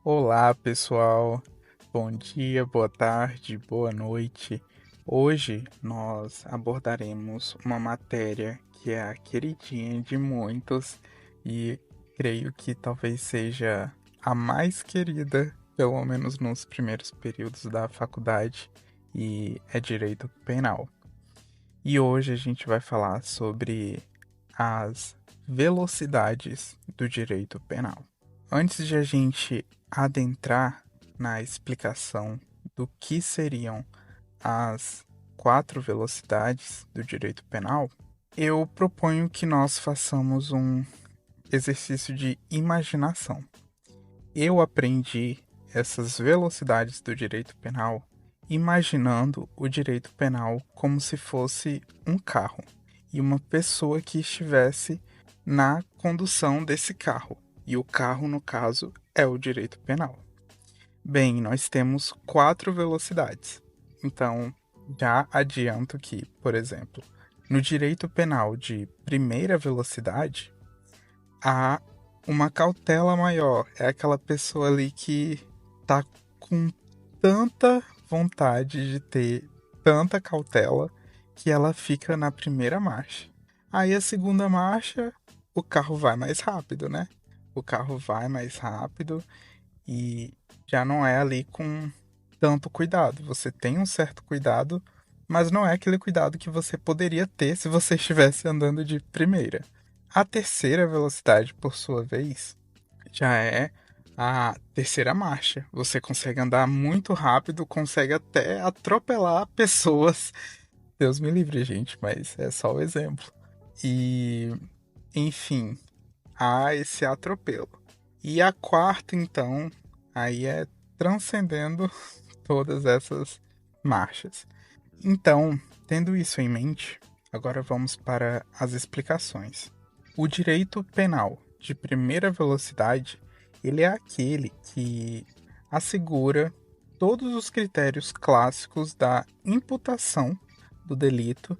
Olá, pessoal. Bom dia, boa tarde, boa noite. Hoje nós abordaremos uma matéria que é a queridinha de muitos e creio que talvez seja a mais querida, pelo menos nos primeiros períodos da faculdade, e é direito penal. E hoje a gente vai falar sobre as velocidades do direito penal. Antes de a gente adentrar na explicação do que seriam as quatro velocidades do direito penal, eu proponho que nós façamos um exercício de imaginação. Eu aprendi essas velocidades do direito penal imaginando o direito penal como se fosse um carro e uma pessoa que estivesse na condução desse carro. E o carro, no caso, é o direito penal. Bem, nós temos quatro velocidades. Então, já adianto que, por exemplo, no direito penal de primeira velocidade, há uma cautela maior. É aquela pessoa ali que tá com tanta vontade de ter tanta cautela que ela fica na primeira marcha. Aí a segunda marcha, o carro vai mais rápido, né? O carro vai mais rápido e já não é ali com tanto cuidado. Você tem um certo cuidado, mas não é aquele cuidado que você poderia ter se você estivesse andando de primeira. A terceira velocidade, por sua vez, já é a terceira marcha. Você consegue andar muito rápido, consegue até atropelar pessoas. Deus me livre, gente, mas é só o exemplo. E, enfim, há esse atropelo. E a quarta, então, aí é transcendendo todas essas marchas. Então, tendo isso em mente, agora vamos para as explicações. O direito penal de primeira velocidade, ele é aquele que assegura todos os critérios clássicos da imputação do delito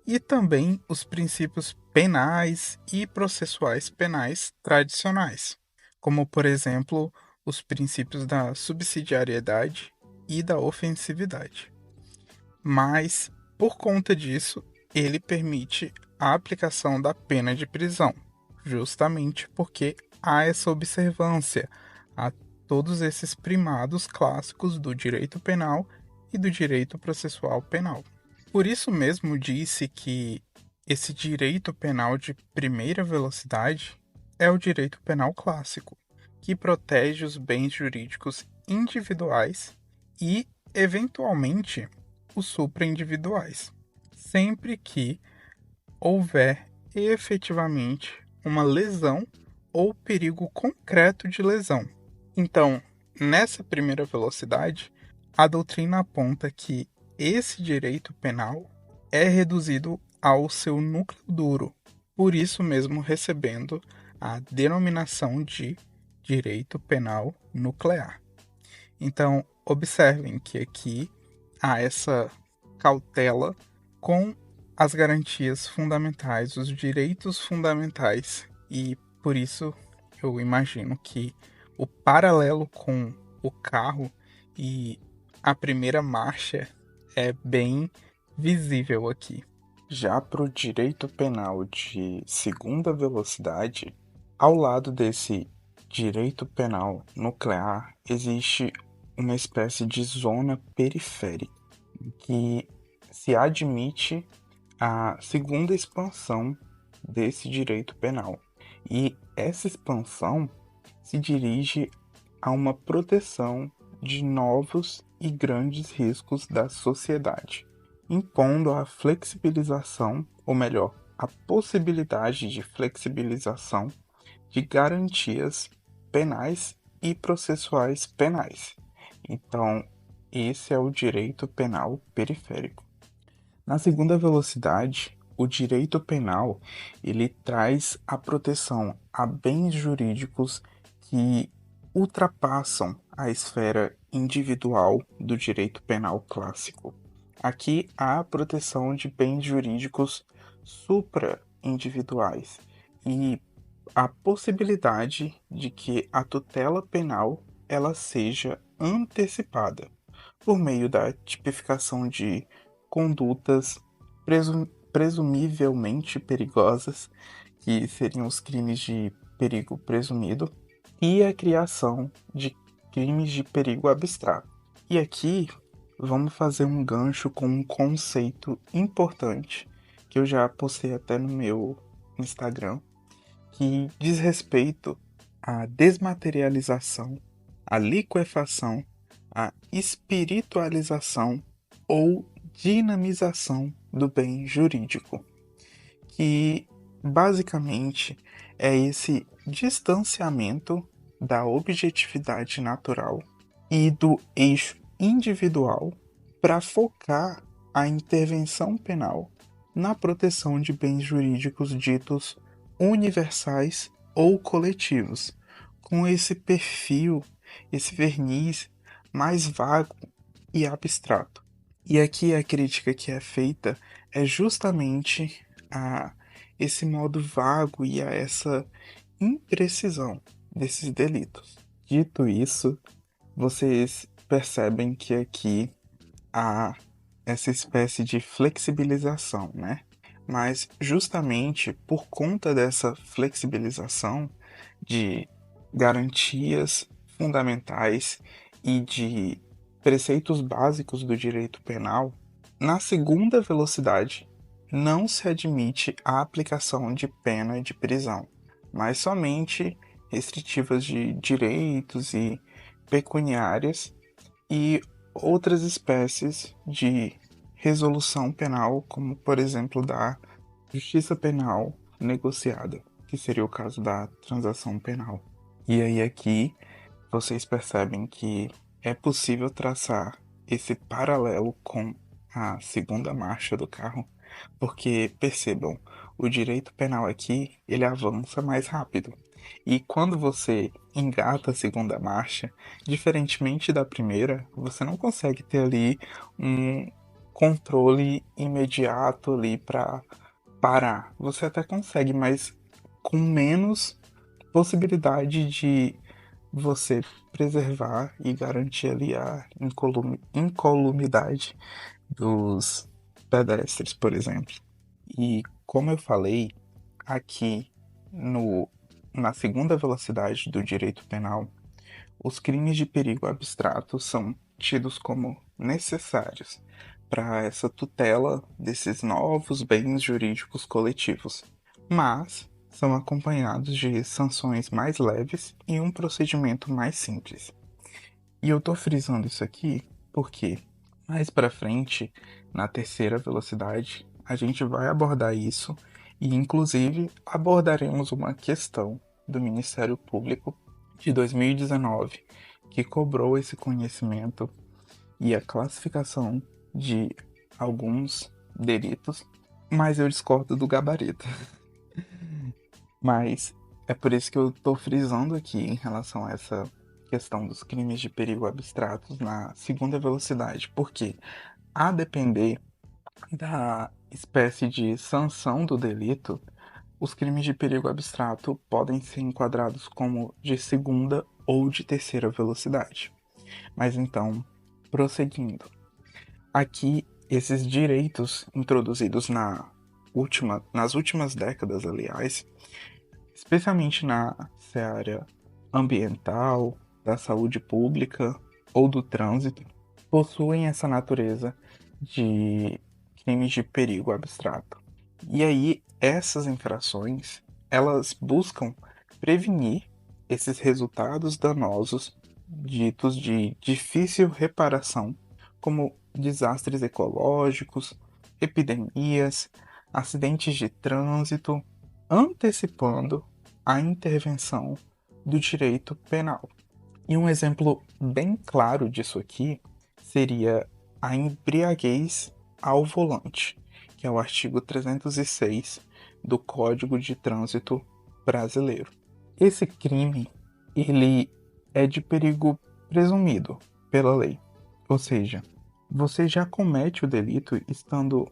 e também os princípios penais e processuais penais tradicionais, como, por exemplo, os princípios da subsidiariedade e da ofensividade. Mas, por conta disso, ele permite a aplicação da pena de prisão, justamente porque há essa observância a todos esses primados clássicos do direito penal e do direito processual penal. Por isso mesmo disse que esse direito penal de primeira velocidade é o direito penal clássico, que protege os bens jurídicos individuais e, eventualmente, os supraindividuais, sempre que houver efetivamente uma lesão ou perigo concreto de lesão. Então, nessa primeira velocidade, a doutrina aponta que esse direito penal é reduzido ao seu núcleo duro, por isso mesmo recebendo a denominação de direito penal nuclear. Então, observem que aqui há essa cautela com as garantias fundamentais, os direitos fundamentais, e por isso eu imagino que o paralelo com o carro e a primeira marcha é bem visível aqui. Já para o direito penal de segunda velocidade, ao lado desse direito penal nuclear, existe uma espécie de zona periférica, em que se admite a segunda expansão desse direito penal. E essa expansão se dirige a uma proteção de novos e grandes riscos da sociedade, impondo a flexibilização, ou melhor, a possibilidade de flexibilização de garantias penais e processuais penais. Então, esse é o direito penal periférico. Na segunda velocidade, o direito penal ele traz a proteção a bens jurídicos que ultrapassam a esfera individual do direito penal clássico. Aqui há a proteção de bens jurídicos supra-individuais e a possibilidade de que a tutela penal ela seja antecipada por meio da tipificação de condutas presumivelmente perigosas, que seriam os crimes de perigo presumido, e a criação de crimes de perigo abstrato. E aqui vamos fazer um gancho com um conceito importante que eu já postei até no meu Instagram, que diz respeito à desmaterialização, à liquefação, à espiritualização ou dinamização do bem jurídico, que basicamente é esse distanciamento da objetividade natural e do eixo individual para focar a intervenção penal na proteção de bens jurídicos ditos universais ou coletivos, com esse perfil, esse verniz mais vago e abstrato. E aqui a crítica que é feita é justamente a esse modo vago e a essa imprecisão desses delitos. Dito isso, vocês percebem que aqui há essa espécie de flexibilização, né? Mas justamente por conta dessa flexibilização de garantias fundamentais e de preceitos básicos do direito penal, na segunda velocidade não se admite a aplicação de pena de prisão, mas somente restritivas de direitos e pecuniárias e outras espécies de resolução penal, como por exemplo da justiça penal negociada, que seria o caso da transação penal. E aí aqui vocês percebem que é possível traçar esse paralelo com a segunda marcha do carro, porque percebam, o direito penal aqui, ele avança mais rápido. E quando você engata a segunda marcha, diferentemente da primeira, você não consegue ter ali um controle imediato ali para parar. Você até consegue, mas com menos possibilidade de você preservar e garantir ali a incolumidade dos pedestres, por exemplo. E como eu falei, aqui no, na segunda velocidade do direito penal, os crimes de perigo abstrato são tidos como necessários para essa tutela desses novos bens jurídicos coletivos, mas são acompanhados de sanções mais leves e um procedimento mais simples. E eu tô frisando isso aqui porque mais para frente, na terceira velocidade, a gente vai abordar isso e inclusive abordaremos uma questão do Ministério Público de 2019 que cobrou esse conhecimento e a classificação de alguns delitos, mas eu discordo do gabarito. Mas é por isso que eu estou frisando aqui em relação a essa questão dos crimes de perigo abstratos na segunda velocidade, porque a depender da espécie de sanção do delito, os crimes de perigo abstrato podem ser enquadrados como de segunda ou de terceira velocidade. Mas então, prosseguindo. Aqui, esses direitos introduzidos nas últimas décadas, aliás, especialmente na seara ambiental, da saúde pública ou do trânsito, possuem essa natureza de crimes de perigo abstrato. E aí, essas infrações, elas buscam prevenir esses resultados danosos ditos de difícil reparação, como desastres ecológicos, epidemias, acidentes de trânsito, antecipando a intervenção do direito penal. E um exemplo bem claro disso aqui seria a embriaguez ao volante, que é o artigo 306 do Código de Trânsito Brasileiro. Esse crime, ele é de perigo presumido pela lei, ou seja, você já comete o delito estando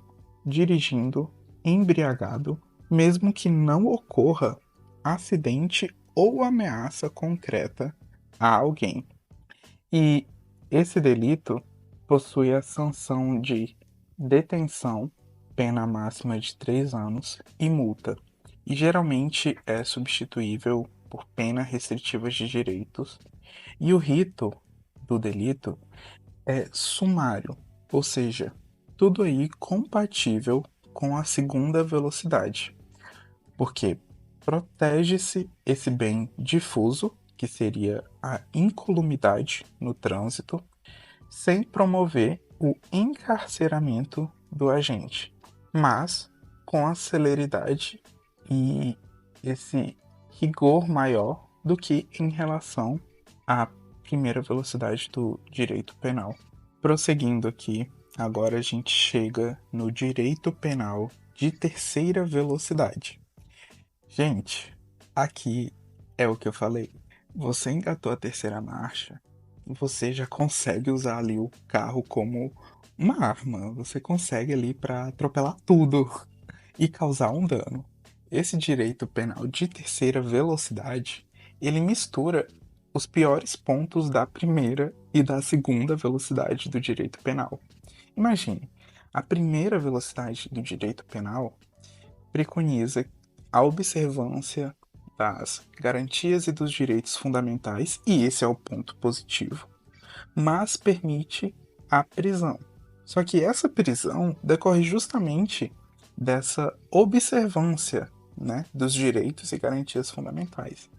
dirigindo embriagado, mesmo que não ocorra acidente ou ameaça concreta a alguém. E esse delito possui a sanção de detenção, pena máxima de 3 anos e multa. E geralmente é substituível por pena restritiva de direitos. E o rito do delito é sumário, ou seja, tudo aí compatível com a segunda velocidade, porque protege-se esse bem difuso, que seria a incolumidade no trânsito, sem promover o encarceramento do agente, mas com a celeridade e esse rigor maior do que em relação à primeira velocidade do direito penal. Prosseguindo aqui, agora a gente chega no direito penal de terceira velocidade. Gente, aqui é o que eu falei. Você engatou a terceira marcha, você já consegue usar ali o carro como uma arma. Você consegue ali para atropelar tudo e causar um dano. Esse direito penal de terceira velocidade, ele mistura os piores pontos da primeira e da segunda velocidade do direito penal. Imagine, a primeira velocidade do direito penal preconiza a observância das garantias e dos direitos fundamentais, e esse é o ponto positivo, mas permite a prisão. Só que essa prisão decorre justamente dessa observância, né, dos direitos e garantias fundamentais.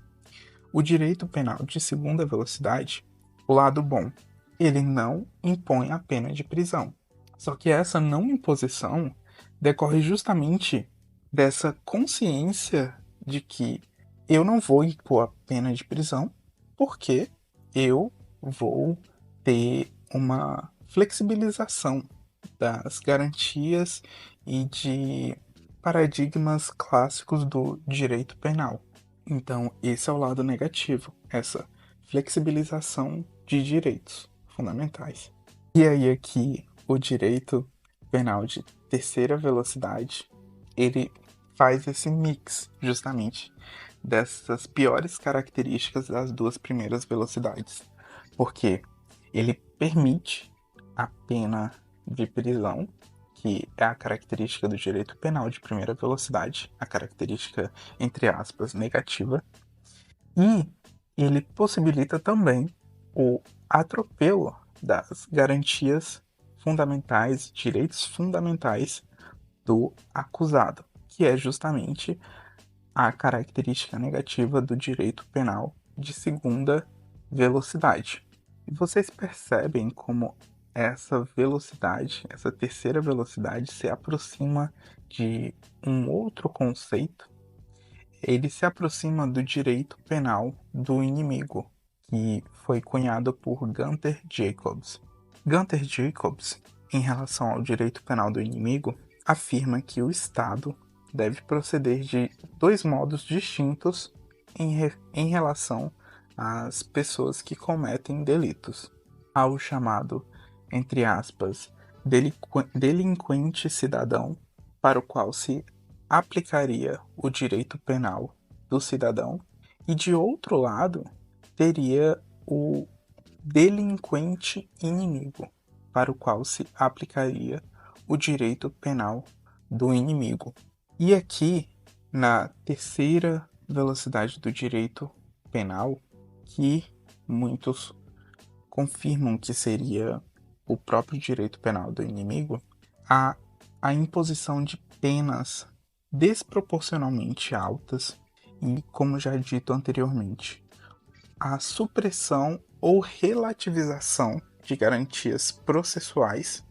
O direito penal de segunda velocidade, o lado bom, ele não impõe a pena de prisão. Só que essa não imposição decorre justamente dessa consciência de que eu não vou impor a pena de prisão porque eu vou ter uma flexibilização das garantias e de paradigmas clássicos do direito penal. Então, esse é o lado negativo, essa flexibilização de direitos fundamentais. E aí aqui o direito penal de terceira velocidade, ele faz esse mix justamente dessas piores características das duas primeiras velocidades, porque ele permite a pena de prisão, que é a característica do direito penal de primeira velocidade, a característica, entre aspas, negativa, e ele possibilita também o atropelo das garantias fundamentais, direitos fundamentais do acusado, que é justamente a característica negativa do direito penal de segunda velocidade. E vocês percebem como essa velocidade, essa terceira velocidade, se aproxima de um outro conceito. Ele se aproxima do direito penal do inimigo, que foi cunhado por Gunther Jacobs. Gunther Jacobs, em relação ao direito penal do inimigo, afirma que o Estado deve proceder de dois modos distintos em relação às pessoas que cometem delitos. Há o chamado, entre aspas, delinquente cidadão, para o qual se aplicaria o direito penal do cidadão, e de outro lado, teria o delinquente inimigo, para o qual se aplicaria o direito penal do inimigo. E aqui, na terceira velocidade do direito penal, que muitos confirmam que seria o próprio direito penal do inimigo, há a imposição de penas desproporcionalmente altas e, como já dito anteriormente, a supressão ou relativização de garantias processuais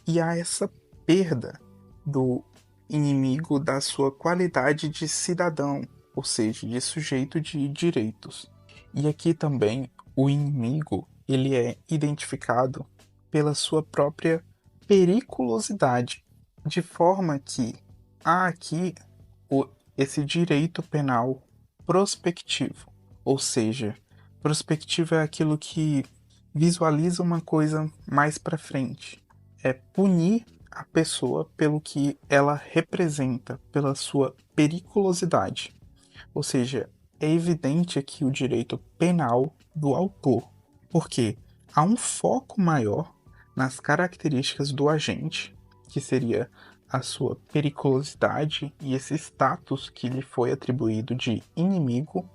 e a essa perda do inimigo da sua qualidade de cidadão, ou seja, de sujeito de direitos. E aqui também o inimigo ele é identificado pela sua própria periculosidade, de forma que há aqui esse direito penal prospectivo, ou seja, prospectivo é aquilo que visualiza uma coisa mais para frente, é punir a pessoa pelo que ela representa, pela sua periculosidade. Ou seja, é evidente aqui o direito penal do autor. Por quê? há um foco maior nas características do agente, que seria a sua periculosidade e esse status que lhe foi atribuído de inimigo,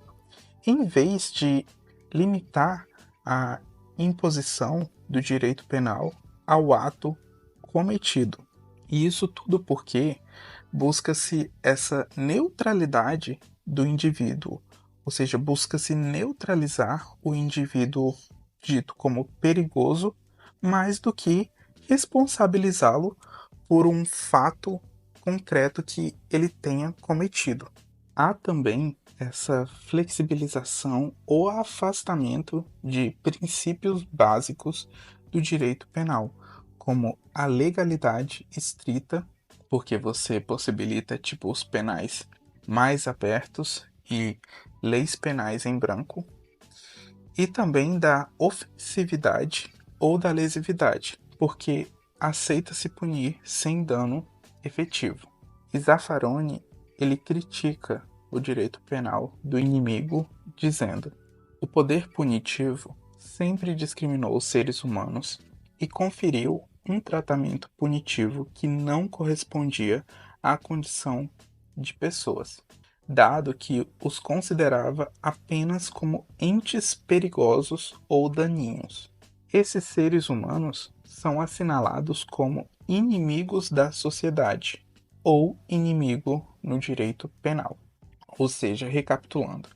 em vez de limitar a imposição do direito penal ao ato cometido. E isso tudo porque busca-se essa neutralidade do indivíduo, ou seja, busca-se neutralizar o indivíduo dito como perigoso, mais do que responsabilizá-lo por um fato concreto que ele tenha cometido. Há também essa flexibilização ou afastamento de princípios básicos do direito penal, como a legalidade estrita, porque você possibilita tipos penais mais abertos e leis penais em branco, e também da ofensividade ou da lesividade, porque aceita-se punir sem dano efetivo. E Zaffaroni, ele critica o direito penal do inimigo, dizendo: o poder punitivo sempre discriminou os seres humanos e conferiu um tratamento punitivo que não correspondia à condição de pessoas, dado que os considerava apenas como entes perigosos ou daninhos. Esses seres humanos são assinalados como inimigos da sociedade ou inimigo no direito penal. Ou seja, recapitulando,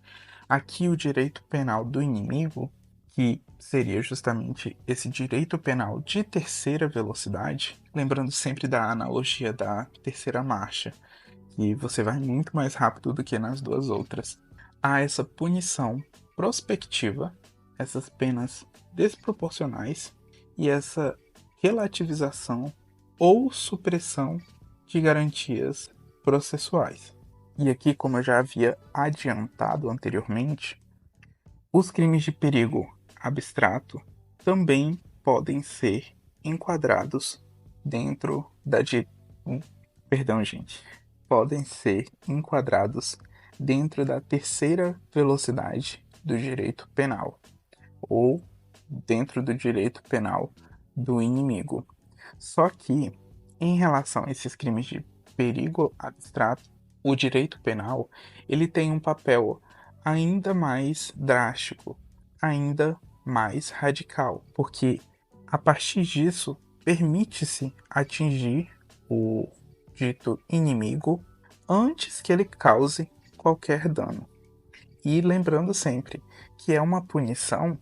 aqui o direito penal do inimigo, que seria justamente esse direito penal de terceira velocidade, lembrando sempre da analogia da terceira marcha, que você vai muito mais rápido do que nas duas outras. Há essa punição prospectiva, essas penas desproporcionais e essa relativização ou supressão de garantias processuais. E aqui, como eu já havia adiantado anteriormente, os crimes de perigo abstrato também podem ser enquadrados dentro da Perdão, gente. Podem ser enquadrados dentro da terceira velocidade do direito penal, ou dentro do direito penal do inimigo. Só que, em relação a esses crimes de perigo abstrato, o direito penal ele tem um papel ainda mais drástico, ainda mais radical, porque a partir disso permite-se atingir o dito inimigo antes que ele cause qualquer dano. E lembrando sempre que é uma punição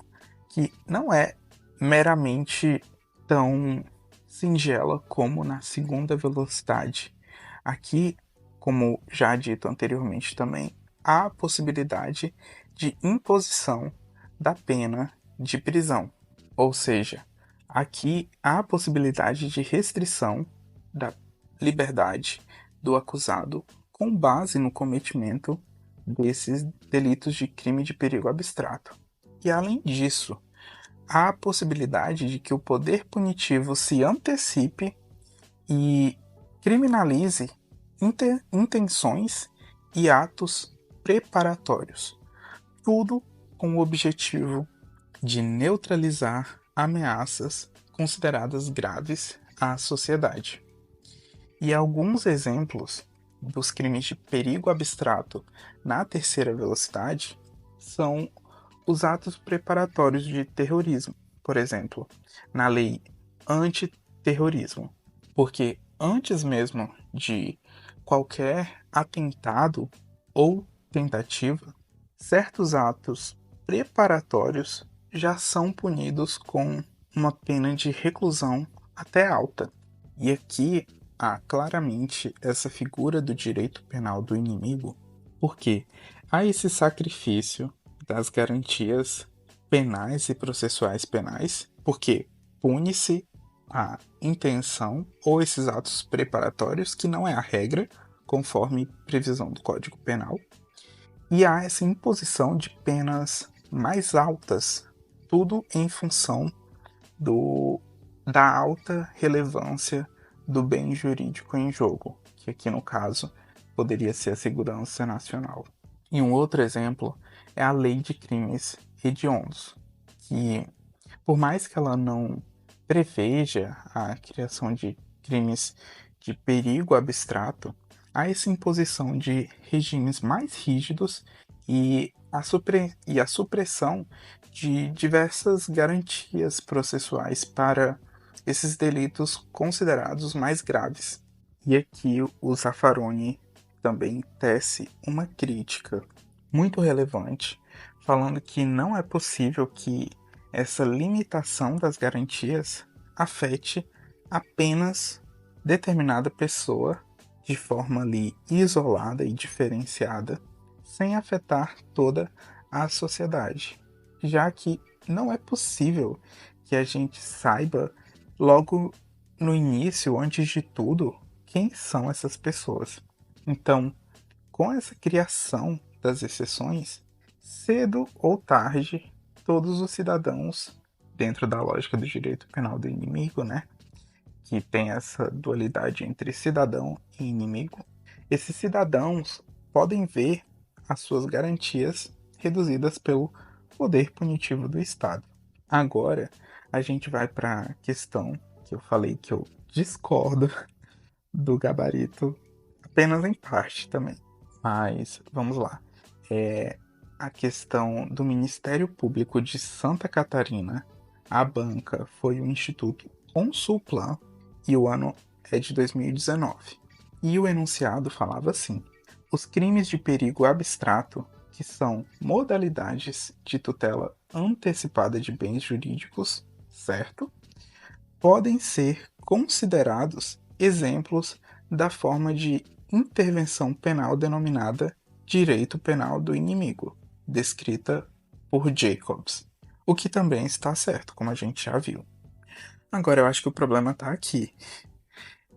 que não é meramente tão singela como na segunda velocidade. Aqui, como já dito anteriormente também, há a possibilidade de imposição da pena de prisão. Ou seja, aqui há a possibilidade de restrição da liberdade do acusado com base no cometimento desses delitos de crime de perigo abstrato. E além disso, há a possibilidade de que o poder punitivo se antecipe e criminalize intenções e atos preparatórios, tudo com o objetivo de neutralizar ameaças consideradas graves à sociedade. E alguns exemplos dos crimes de perigo abstrato na terceira velocidade são os atos preparatórios de terrorismo, por exemplo, na lei antiterrorismo, porque antes mesmo de qualquer atentado ou tentativa, certos atos preparatórios já são punidos com uma pena de reclusão até alta. E aqui há claramente essa figura do direito penal do inimigo, porque há esse sacrifício das garantias penais e processuais penais, porque pune-se a intenção ou esses atos preparatórios, que não é a regra, conforme previsão do Código Penal, e há essa imposição de penas mais altas, tudo em função da alta relevância do bem jurídico em jogo, que aqui no caso poderia ser a segurança nacional. E um outro exemplo é a Lei de Crimes Hediondos, que por mais que ela não preveja a criação de crimes de perigo abstrato, há essa imposição de regimes mais rígidos e a supressão de diversas garantias processuais para esses delitos considerados mais graves. E aqui o Zaffaroni também tece uma crítica muito relevante, falando que não é possível que essa limitação das garantias afete apenas determinada pessoa de forma ali isolada e diferenciada, sem afetar toda a sociedade, já que não é possível que a gente saiba logo no início, antes de tudo, quem são essas pessoas. Então, com essa criação das exceções, cedo ou tarde, todos os cidadãos, dentro da lógica do direito penal do inimigo, né, que tem essa dualidade entre cidadão e inimigo, esses cidadãos podem ver as suas garantias reduzidas pelo poder punitivo do Estado. Agora, a gente vai para a questão que eu falei que eu discordo do gabarito apenas em parte também. Mas vamos lá. A questão do Ministério Público de Santa Catarina, a banca foi o Instituto Consulplan e o ano é de 2019. E o enunciado falava assim: os crimes de perigo abstrato, que são modalidades de tutela antecipada de bens jurídicos, certo? Podem ser considerados exemplos da forma de intervenção penal denominada direito penal do inimigo, descrita por Jacobs, o que também está certo, como a gente já viu. Agora, eu acho que o problema está aqui.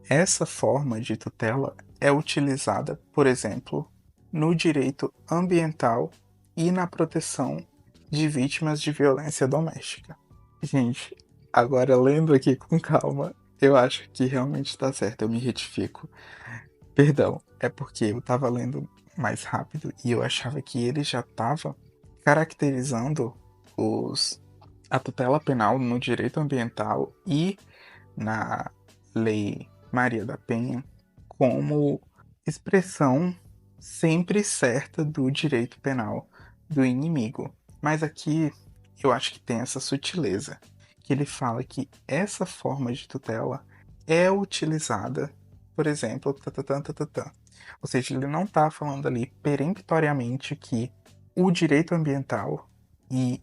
Essa forma de tutela é utilizada, por exemplo, no direito ambiental e na proteção de vítimas de violência doméstica. Gente, agora lendo aqui com calma, eu acho que realmente está certo, eu me retifico. Perdão, é porque eu estava lendo mais rápido e eu achava que ele já estava caracterizando a tutela penal no direito ambiental e na Lei Maria da Penha como expressão sempre certa do direito penal do inimigo. Mas aqui eu acho que tem essa sutileza, que ele fala que essa forma de tutela é utilizada, por exemplo, ou seja, ele não está falando ali peremptoriamente que o direito ambiental e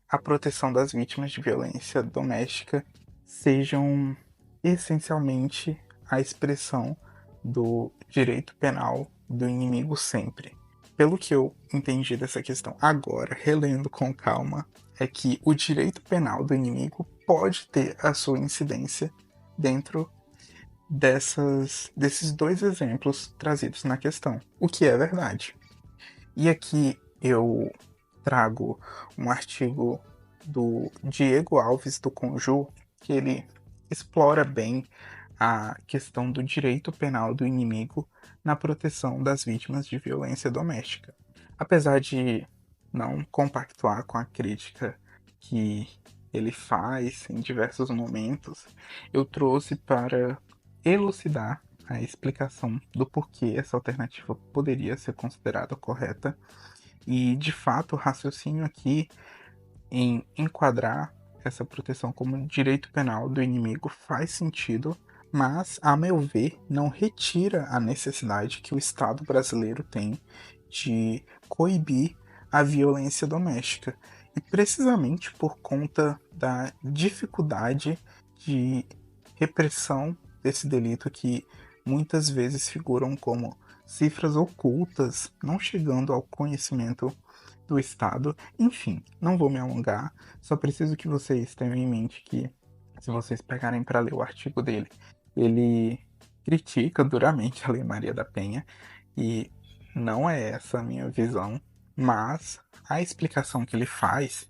a proteção das vítimas de violência doméstica sejam essencialmente a expressão do direito penal do inimigo sempre. Pelo que eu entendi dessa questão agora, relendo com calma, é que o direito penal do inimigo pode ter a sua incidência dentro desses dois exemplos trazidos na questão, o que é verdade. E aqui eu trago um artigo do Diego Alves do Conju, que ele explora bem a questão do direito penal do inimigo na proteção das vítimas de violência doméstica. Apesar de não compactuar com a crítica que ele faz em diversos momentos, eu trouxe para elucidar a explicação do porquê essa alternativa poderia ser considerada correta. E, de fato, o raciocínio aqui em enquadrar essa proteção como direito penal do inimigo faz sentido, mas, a meu ver, não retira a necessidade que o Estado brasileiro tem de coibir a violência doméstica. E precisamente por conta da dificuldade de repressão desse delito que muitas vezes figuram como cifras ocultas, não chegando ao conhecimento do Estado. Enfim, não vou me alongar, só preciso que vocês tenham em mente que, se vocês pegarem para ler o artigo dele, ele critica duramente a Lei Maria da Penha e não é essa a minha visão, mas a explicação que ele faz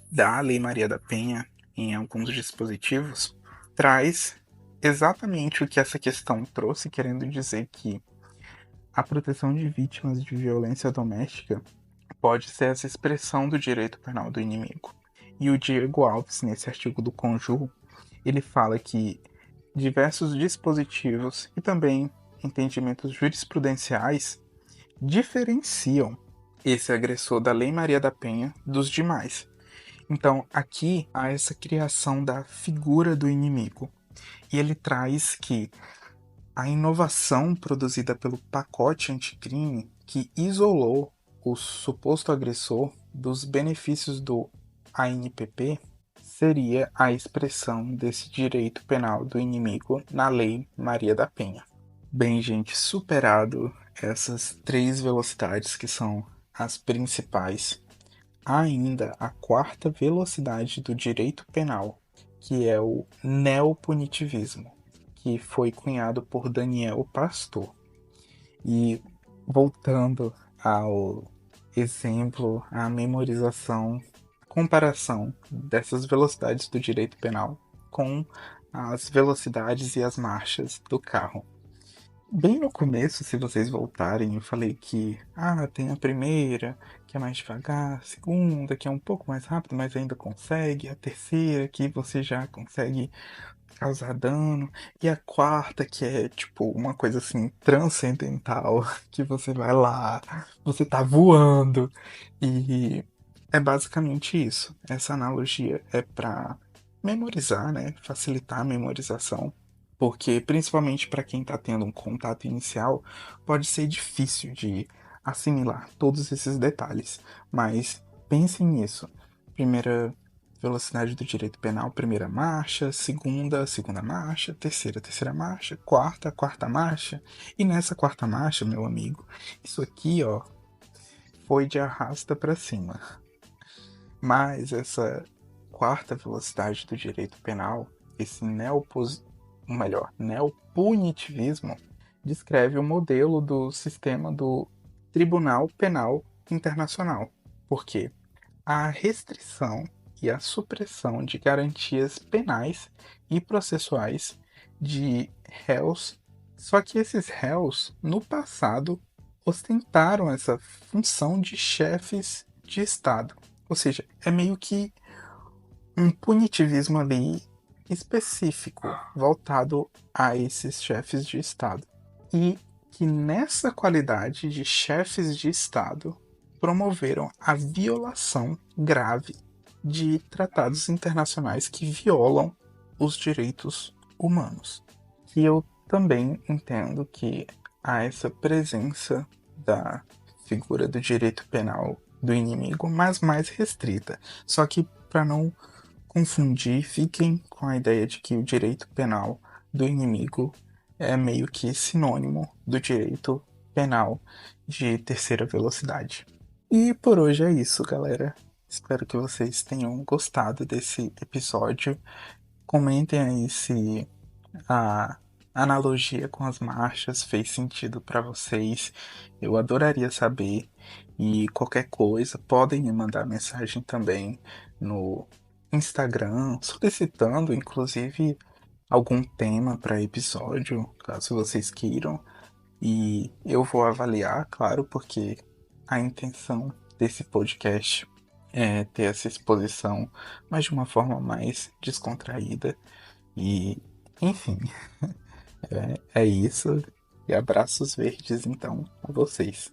da Lei Maria da Penha em alguns dispositivos traz exatamente o que essa questão trouxe, querendo dizer que a proteção de vítimas de violência doméstica pode ser essa expressão do direito penal do inimigo. E o Diego Alves, nesse artigo do Conjur, ele fala que diversos dispositivos e também entendimentos jurisprudenciais diferenciam esse agressor da Lei Maria da Penha dos demais. Então, aqui há essa criação da figura do inimigo. E ele traz que a inovação produzida pelo pacote anticrime, que isolou o suposto agressor dos benefícios do ANPP, seria a expressão desse direito penal do inimigo na Lei Maria da Penha. Bem, gente, superado essas três velocidades que são as principais, há ainda a quarta velocidade do direito penal, que é o neopunitivismo, que foi cunhado por Daniel Pastor. E voltando ao exemplo, à memorização, comparação dessas velocidades do direito penal com as velocidades e as marchas do carro. Bem no começo, se vocês voltarem, eu falei que tem a primeira, que é mais devagar, a segunda, que é um pouco mais rápido, mas ainda consegue, a terceira, que você já consegue causar dano, e a quarta, que é tipo uma coisa assim transcendental, que você vai lá, você tá voando, e é basicamente isso. Essa analogia é para memorizar, né? Facilitar a memorização. Porque, principalmente para quem está tendo um contato inicial, pode ser difícil de assimilar todos esses detalhes. Mas pensem nisso. Primeira velocidade do direito penal, primeira marcha, segunda marcha, terceira marcha, quarta marcha. E nessa quarta marcha, meu amigo, isso aqui, ó, foi de arrasta para cima. Mas essa quarta velocidade do direito penal, esse neopunitivismo, descreve o modelo do sistema do Tribunal Penal Internacional. Por quê? A restrição e a supressão de garantias penais e processuais de réus, só que esses réus, no passado, ostentaram essa função de chefes de Estado. Ou seja, é meio que um punitivismo ali específico, voltado a esses chefes de Estado. E que nessa qualidade de chefes de Estado promoveram a violação grave de tratados internacionais que violam os direitos humanos. Que eu também entendo que há essa presença da figura do direito penal do inimigo, mas mais restrita. Só que, para não confundir, fiquem com a ideia de que o direito penal do inimigo é meio que sinônimo do direito penal de terceira velocidade. E por hoje é isso, galera. Espero que vocês tenham gostado desse episódio. Comentem aí se a analogia com as marchas fez sentido para vocês. Eu adoraria saber. E qualquer coisa, podem me mandar mensagem também no Instagram, solicitando inclusive algum tema para episódio, caso vocês queiram. E eu vou avaliar, claro, porque a intenção desse podcast é ter essa exposição, mas de uma forma mais descontraída. E, enfim, é isso. E abraços verdes, então, a vocês.